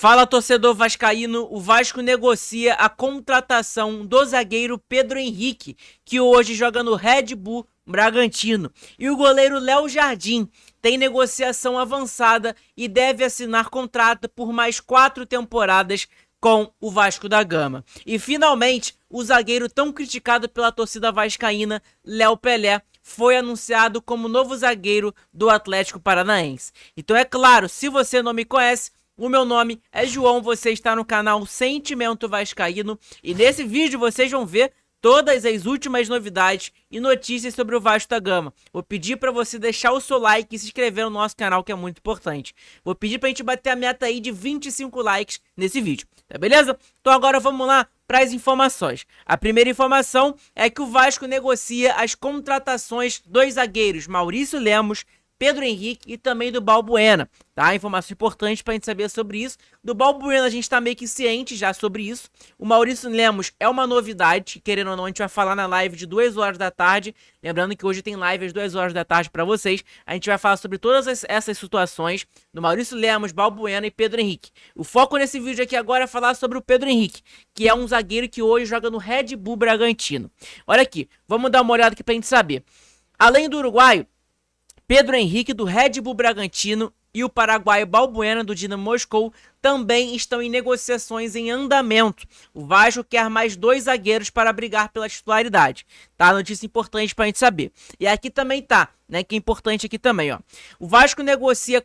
Fala, torcedor vascaíno, o Vasco negocia a contratação do zagueiro Pedro Henrique, que hoje joga no Red Bull Bragantino. E o goleiro Léo Jardim tem negociação avançada e deve assinar contrato por mais 4 temporadas com o Vasco da Gama. E finalmente, o zagueiro tão criticado pela torcida vascaína, Léo Pelé, foi anunciado como novo zagueiro do Atlético Paranaense. Então é claro, se você não me conhece, o meu nome é João, você está no canal Sentimento Vascaíno e nesse vídeo vocês vão ver todas as últimas novidades e notícias sobre o Vasco da Gama. Vou pedir para você deixar o seu like e se inscrever no nosso canal, que é muito importante. Vou pedir para a gente bater a meta aí de 25 likes nesse vídeo, tá beleza? Então agora vamos lá para as informações. A primeira informação é que o Vasco negocia as contratações dos zagueiros Maurício Lemos, Pedro Henrique e também do Balbuena, tá? Informação importante pra gente saber sobre isso. Do Balbuena a gente tá meio que ciente já sobre isso. O Maurício Lemos é uma novidade, querendo ou não, a gente vai falar na live de 2 horas da tarde. Lembrando que hoje tem live às 2 horas da tarde pra vocês. A gente vai falar sobre todas essas situações do Maurício Lemos, Balbuena e Pedro Henrique. O foco nesse vídeo aqui agora é falar sobre o Pedro Henrique, que é um zagueiro que hoje joga no Red Bull Bragantino. Olha aqui, vamos dar uma olhada aqui pra gente saber. Além do uruguaio, Pedro Henrique do Red Bull Bragantino e o paraguaio Balbuena do Dinamo Moscou também estão em negociações em andamento. O Vasco quer mais 2 zagueiros para brigar pela titularidade, tá? Notícia importante pra gente saber. E aqui também tá, né, que é importante aqui também, ó. O Vasco negocia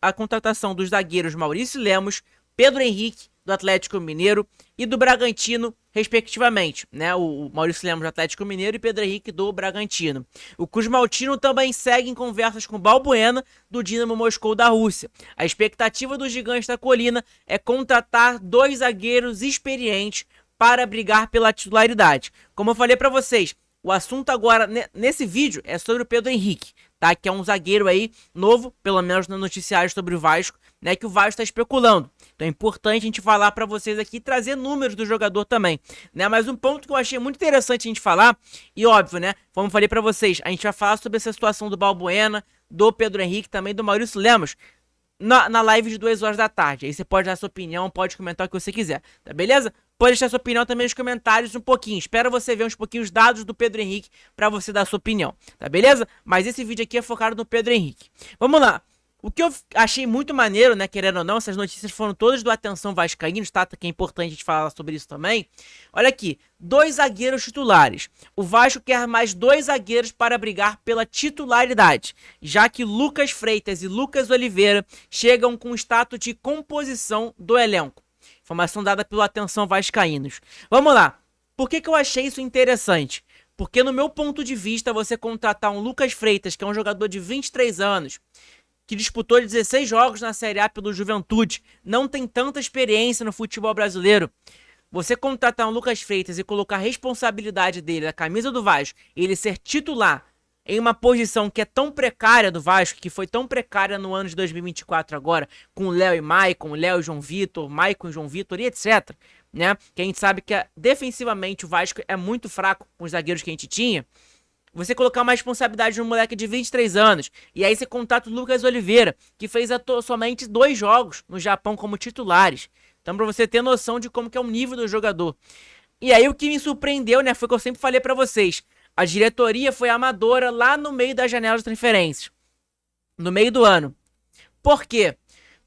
a contratação dos zagueiros Maurício Lemos, Pedro Henrique do Atlético Mineiro e do Bragantino, respectivamente, né? O Maurício Lemos do Atlético Mineiro e Pedro Henrique do Bragantino. O Cruz-Maltino também segue em conversas com Balbuena do Dinamo Moscou da Rússia. A expectativa dos Gigantes da Colina é contratar 2 zagueiros experientes para brigar pela titularidade. Como eu falei para vocês, o assunto agora nesse vídeo é sobre o Pedro Henrique, tá? Que é um zagueiro aí novo, pelo menos no noticiário sobre o Vasco, né? Que o Vasco está especulando. Então é importante a gente falar para vocês aqui, trazer números do jogador também, né? Mas um ponto que eu achei muito interessante a gente falar, e óbvio, né? Como eu falei para vocês, a gente vai falar sobre essa situação do Balbuena, do Pedro Henrique, também do Maurício Lemos, na live de 2 horas da tarde. Aí você pode dar sua opinião, pode comentar o que você quiser, tá beleza? Pode deixar sua opinião também nos comentários um pouquinho. Espero você ver uns pouquinhos dados do Pedro Henrique pra você dar sua opinião, tá beleza? Mas esse vídeo aqui é focado no Pedro Henrique. Vamos lá. O que eu achei muito maneiro, né, querendo ou não, essas notícias foram todas do Atenção Vascaínos, tá? Que é importante a gente falar sobre isso também. Olha aqui, 2 zagueiros titulares. O Vasco quer mais 2 zagueiros para brigar pela titularidade, já que Lucas Freitas e Lucas Oliveira chegam com status de composição do elenco. Informação dada pelo Atenção Vascaínos. Vamos lá. Por que eu achei isso interessante? Porque no meu ponto de vista, você contratar um Lucas Freitas, que é um jogador de 23 anos, que disputou 16 jogos na Série A pelo Juventude, não tem tanta experiência no futebol brasileiro. Você contratar um Lucas Freitas e colocar a responsabilidade dele, a camisa do Vasco, e ele ser titular em uma posição que é tão precária do Vasco, que foi tão precária no ano de 2024 agora, com o Léo e Maicon, Léo e João Vitor, Maicon e João Vitor e etc, né? Que a gente sabe que defensivamente o Vasco é muito fraco com os zagueiros que a gente tinha. Você colocar uma responsabilidade no moleque de 23 anos, e aí você contrata o Lucas Oliveira, que fez somente 2 jogos no Japão como titulares. Então, pra você ter noção de como que é o nível do jogador. E aí o que me surpreendeu, né, foi o que eu sempre falei pra vocês. A diretoria foi amadora lá no meio da janela de transferências. No meio do ano. Por quê?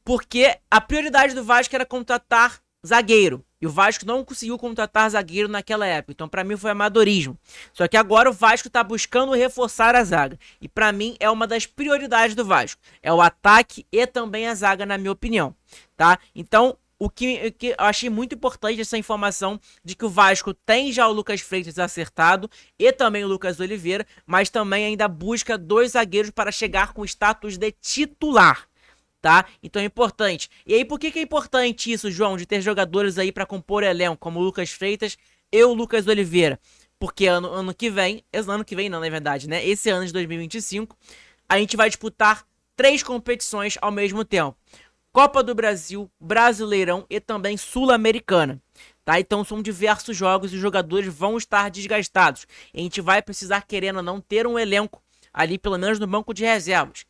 Porque a prioridade do Vasco era contratar zagueiro. E o Vasco não conseguiu contratar zagueiro naquela época. Então, pra mim, foi amadorismo. Só que agora o Vasco tá buscando reforçar a zaga. E pra mim, é uma das prioridades do Vasco. É o ataque e também a zaga, na minha opinião. Tá? Então, o que eu achei muito importante essa informação de que o Vasco tem já o Lucas Freitas acertado e também o Lucas Oliveira, mas também ainda busca 2 zagueiros para chegar com o status de titular, tá? Então é importante. E aí por que é importante isso, João, de ter jogadores aí para compor elenco, como o Lucas Freitas e o Lucas Oliveira? Porque ano que vem não, na verdade, né? Esse ano de 2025, a gente vai disputar 3 competições ao mesmo tempo. Copa do Brasil, Brasileirão e também Sul-Americana, tá? Então são diversos jogos e os jogadores vão estar desgastados. E a gente vai precisar, querendo ou não, ter um elenco ali, pelo menos no banco de reservas.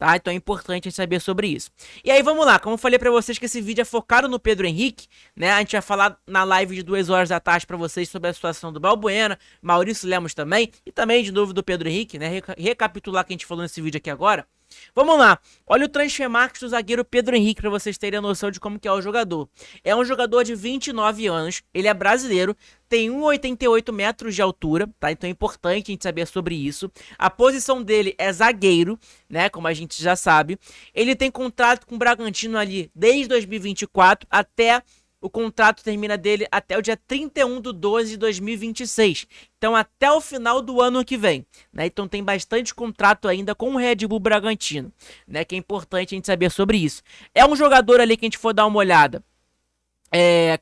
tá? Então é importante a gente saber sobre isso. E aí vamos lá, como eu falei pra vocês que esse vídeo é focado no Pedro Henrique, né? A gente vai falar na live de 2 horas da tarde pra vocês sobre a situação do Balbuena, Maurício Lemos também, e também de novo do Pedro Henrique, né? Recapitular o que a gente falou nesse vídeo aqui agora. Vamos lá, olha o Transfermarkt do zagueiro Pedro Henrique para vocês terem a noção de como que é o jogador. É um jogador de 29 anos, ele é brasileiro, tem 1,88 metros de altura, tá? Então é importante a gente saber sobre isso. A posição dele é zagueiro, né? Como a gente já sabe. Ele tem contrato com o Bragantino ali desde 2024 até... O contrato termina dele até o dia 31/12/2026. Então até o final do ano que vem, né? Então tem bastante contrato ainda com o Red Bull Bragantino, né? Que é importante a gente saber sobre isso. É um jogador ali que a gente for dar uma olhada.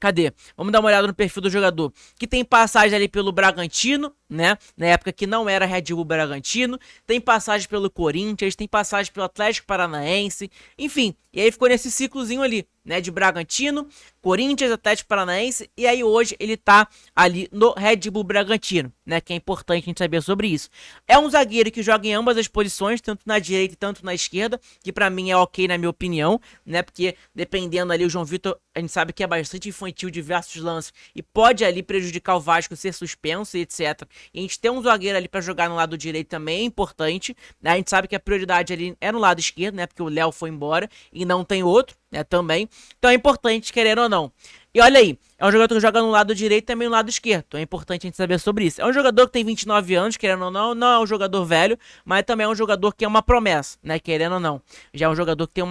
Cadê? Vamos dar uma olhada no perfil do jogador. Que tem passagem ali pelo Bragantino, né? Na época que não era Red Bull Bragantino. Tem passagem pelo Corinthians, tem passagem pelo Atlético Paranaense. Enfim, e aí ficou nesse ciclozinho ali, né? De Bragantino, Corinthians, Atlético Paranaense. E aí hoje ele tá ali no Red Bull Bragantino, né? Que é importante a gente saber sobre isso. É um zagueiro que joga em ambas as posições, tanto na direita e tanto na esquerda. Que pra mim é ok na minha opinião, né? Porque dependendo ali o João Vitor, a gente sabe que é bastante infantil diversos lances. E pode ali prejudicar o Vasco, ser suspenso e etc. E a gente ter um zagueiro ali pra jogar no lado direito também é importante, né? A gente sabe que a prioridade ali é no lado esquerdo, né? Porque o Léo foi embora e não tem outro, né? Também. Então é importante, querendo ou não. E olha aí, é um jogador que joga no lado direito e também no lado esquerdo. Então é importante a gente saber sobre isso. É um jogador que tem 29 anos, querendo ou não. Não é um jogador velho, mas também é um jogador que é uma promessa, né? Querendo ou não. Já é um jogador que tem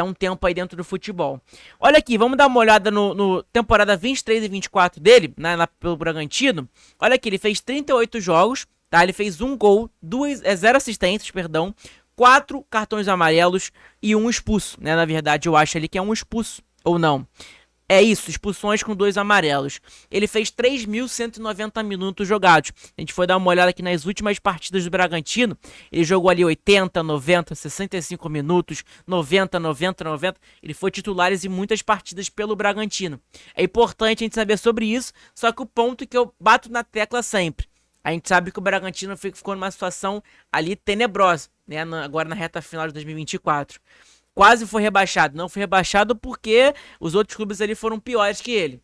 um tempo aí dentro do futebol. Olha aqui, vamos dar uma olhada no temporada 23 e 24 dele, né? Lá pelo Bragantino. Olha aqui, ele fez 38 jogos, tá? Ele fez 1 gol, 0 assistências, perdão. 4 cartões amarelos e 1 expulso, né? Na verdade, eu acho ali que é um expulso, ou não. É isso, expulsões com 2 amarelos. Ele fez 3.190 minutos jogados. A gente foi dar uma olhada aqui nas últimas partidas do Bragantino. Ele jogou ali 80, 90, 65 minutos, 90, 90, 90. Ele foi titular em muitas partidas pelo Bragantino. É importante a gente saber sobre isso, só que o ponto que eu bato na tecla sempre. A gente sabe que o Bragantino ficou numa situação ali tenebrosa, né? Agora na reta final de 2024. Quase foi rebaixado. Não foi rebaixado porque os outros clubes ali foram piores que ele,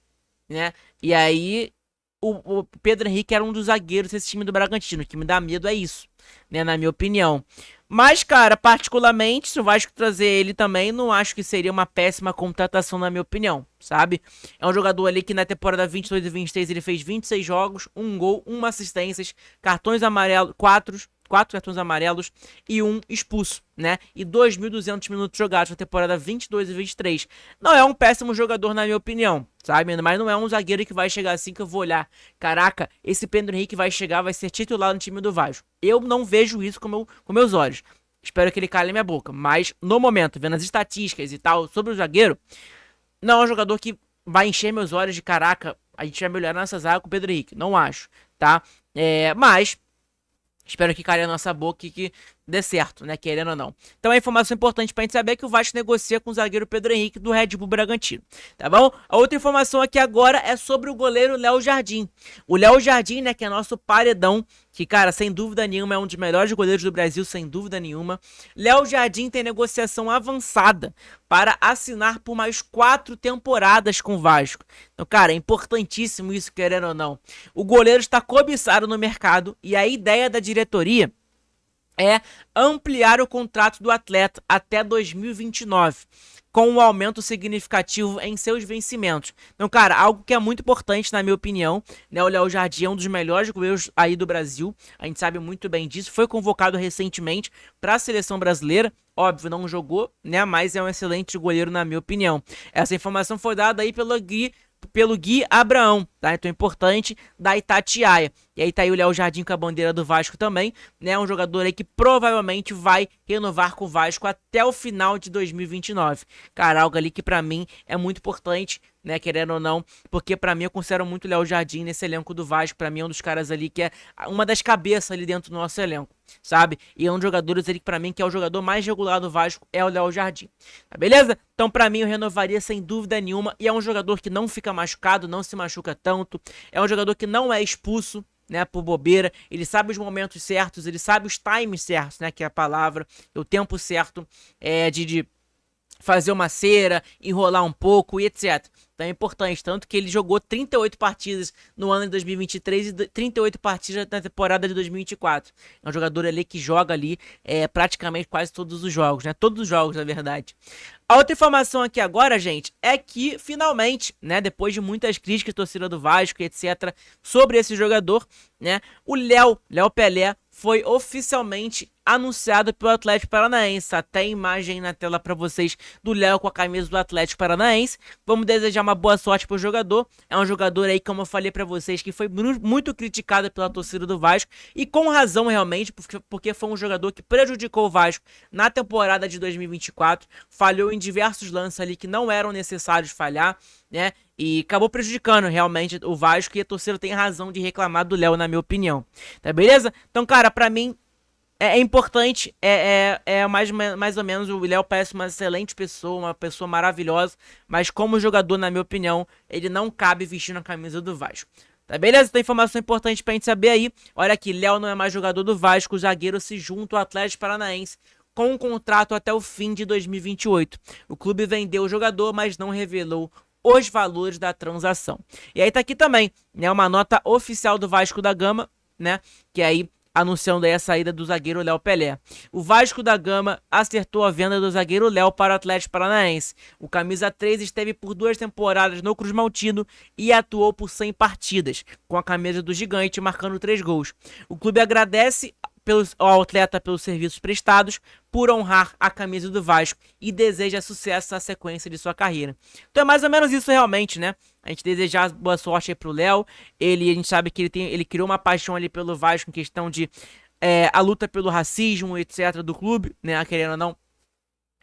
né? E aí o Pedro Henrique era um dos zagueiros desse time do Bragantino. O que me dá medo é isso, né? Na minha opinião. Mas, cara, particularmente, se o Vasco trazer ele também, não acho que seria uma péssima contratação, na minha opinião, sabe? É um jogador ali que na temporada 22 e 23 ele fez 26 jogos, 1 gol, 1 assistência, cartões amarelos, 4 cartões amarelos e 1 expulso, né? E 2.200 minutos jogados na temporada 22 e 23. Não é um péssimo jogador, na minha opinião, sabe? Mas não é um zagueiro que vai chegar assim que eu vou olhar. Caraca, esse Pedro Henrique vai chegar, vai ser titular no time do Vasco. Eu não vejo isso com meus olhos. Espero que ele cale minha boca. Mas, no momento, vendo as estatísticas e tal sobre o zagueiro, não é um jogador que vai encher meus olhos de caraca, a gente vai melhorar nossa zaga com o Pedro Henrique. Não acho, tá? Mas espero que cale a nossa boca e que dê certo, né? Querendo ou não. Então é informação importante pra gente saber que o Vasco negocia com o zagueiro Pedro Henrique do Red Bull Bragantino, tá bom? A outra informação aqui agora é sobre o goleiro Léo Jardim. O Léo Jardim, né, que é nosso paredão, que, cara, sem dúvida nenhuma é um dos melhores goleiros do Brasil, sem dúvida nenhuma. Léo Jardim tem negociação avançada para assinar por mais 4 temporadas com o Vasco. Então, cara, é importantíssimo isso, querendo ou não. O goleiro está cobiçado no mercado e a ideia da diretoria é ampliar o contrato do atleta até 2029, com um aumento significativo em seus vencimentos. Então, cara, algo que é muito importante, na minha opinião, né? O Léo Jardim é um dos melhores goleiros aí do Brasil, a gente sabe muito bem disso, foi convocado recentemente para a seleção brasileira, óbvio, não jogou, né? Mas é um excelente goleiro, na minha opinião. Essa informação foi dada aí pelo Gui Abraão, tá? Então é importante, da Itatiaia. E aí tá aí o Léo Jardim com a bandeira do Vasco também, né? Um jogador aí que provavelmente vai renovar com o Vasco até o final de 2029. Cara, algo ali que pra mim é muito importante, né? Querendo ou não, porque pra mim eu considero muito o Léo Jardim nesse elenco do Vasco. Pra mim é um dos caras ali que é uma das cabeças ali dentro do nosso elenco, sabe? E é um dos jogadores ali que pra mim que é o jogador mais regular do Vasco é o Léo Jardim, tá beleza? Então pra mim eu renovaria sem dúvida nenhuma, e é um jogador que não fica machucado, não se machuca tanto, é um jogador que não é expulso, né, por bobeira. Ele sabe os momentos certos, ele sabe os times certos, né, que é a palavra, o tempo certo de fazer uma cera, enrolar um pouco e etc. Então é importante, tanto que ele jogou 38 partidas no ano de 2023 e 38 partidas na temporada de 2024. É um jogador ali que joga ali praticamente quase todos os jogos, né? Todos os jogos, na verdade. A outra informação aqui agora, gente, é que finalmente, né, depois de muitas críticas, torcida do Vasco, etc, sobre esse jogador, né, o Léo Pelé foi oficialmente anunciado pelo Atlético Paranaense. Até imagem na tela para vocês do Léo com a camisa do Atlético Paranaense. Vamos desejar uma boa sorte pro jogador. É um jogador aí, como eu falei para vocês, que foi muito criticado pela torcida do Vasco e com razão realmente, porque foi um jogador que prejudicou o Vasco na temporada de 2024, falhou em diversos lances ali que não eram necessários falhar, né? E acabou prejudicando realmente o Vasco e a torcida tem razão de reclamar do Léo, na minha opinião. Tá beleza? Então, cara, pra mim é importante, mais ou menos, o Léo parece uma excelente pessoa, uma pessoa maravilhosa, mas como jogador, na minha opinião, ele não cabe vestindo a camisa do Vasco. Tá beleza? Tem informação importante pra gente saber aí. Olha aqui, Léo não é mais jogador do Vasco, o zagueiro se junta ao Atlético Paranaense com um contrato até o fim de 2028. O clube vendeu o jogador, mas não revelou os valores da transação. E aí tá aqui também, né, uma nota oficial do Vasco da Gama, né, que aí anunciando aí a saída do zagueiro Léo Pelé. O Vasco da Gama acertou a venda do zagueiro Léo para o Atlético Paranaense. O camisa 3 esteve por 2 temporadas no Cruz Maltino e atuou por 100 partidas, com a camisa do gigante, marcando 3 gols. O clube agradece ao atleta pelos serviços prestados, por honrar a camisa do Vasco e deseja sucesso na sequência de sua carreira. Então é mais ou menos isso realmente, né? A gente desejar boa sorte aí pro Léo. A gente sabe que ele criou uma paixão ali pelo Vasco em questão de a luta pelo racismo, etc, do clube, né? Querendo ou não,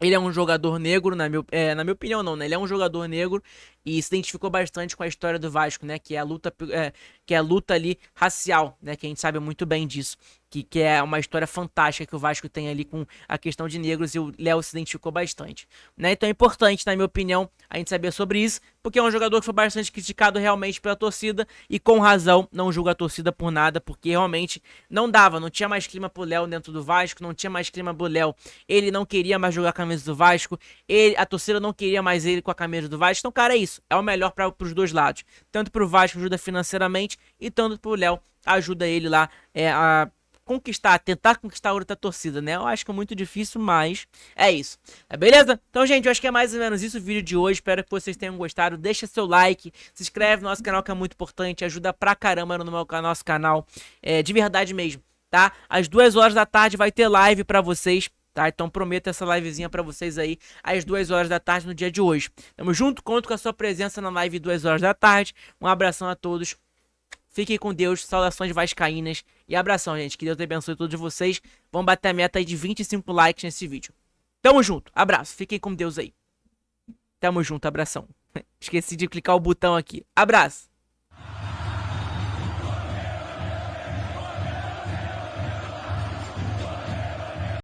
ele é um jogador negro, na minha opinião não, né? Ele é um jogador negro e se identificou bastante com a história do Vasco, né? Que é a luta ali racial, né? Que a gente sabe muito bem disso. Que é uma história fantástica que o Vasco tem ali com a questão de negros e o Léo se identificou bastante, né? Então é importante, na minha opinião, a gente saber sobre isso, porque é um jogador que foi bastante criticado realmente pela torcida e com razão, não julga a torcida por nada, porque realmente não dava, não tinha mais clima pro Léo dentro do Vasco, não tinha mais clima pro Léo, ele não queria mais jogar a camisa do Vasco, a torcida não queria mais ele com a camisa do Vasco, então cara, é isso, é o melhor para os dois lados, tanto pro Vasco ajuda financeiramente e tanto pro Léo ajuda ele lá a tentar conquistar a outra torcida, né? Eu acho que é muito difícil, mas é isso. Beleza? Então, gente, eu acho que é mais ou menos isso o vídeo de hoje. Espero que vocês tenham gostado. Deixa seu like, se inscreve no nosso canal que é muito importante, ajuda pra caramba no nosso canal, de verdade mesmo, tá? Às 2 horas da tarde vai ter live pra vocês, tá? Então prometo essa livezinha pra vocês aí às 2 horas da tarde no dia de hoje. Tamo junto, conto com a sua presença na live 2 horas da tarde. Um abração a todos. Fiquem com Deus, saudações vascaínas e abração, gente. Que Deus abençoe todos vocês. Vamos bater a meta aí de 25 likes nesse vídeo. Tamo junto, abraço. Fiquem com Deus aí. Tamo junto, abração. Esqueci de clicar o botão aqui. Abraço.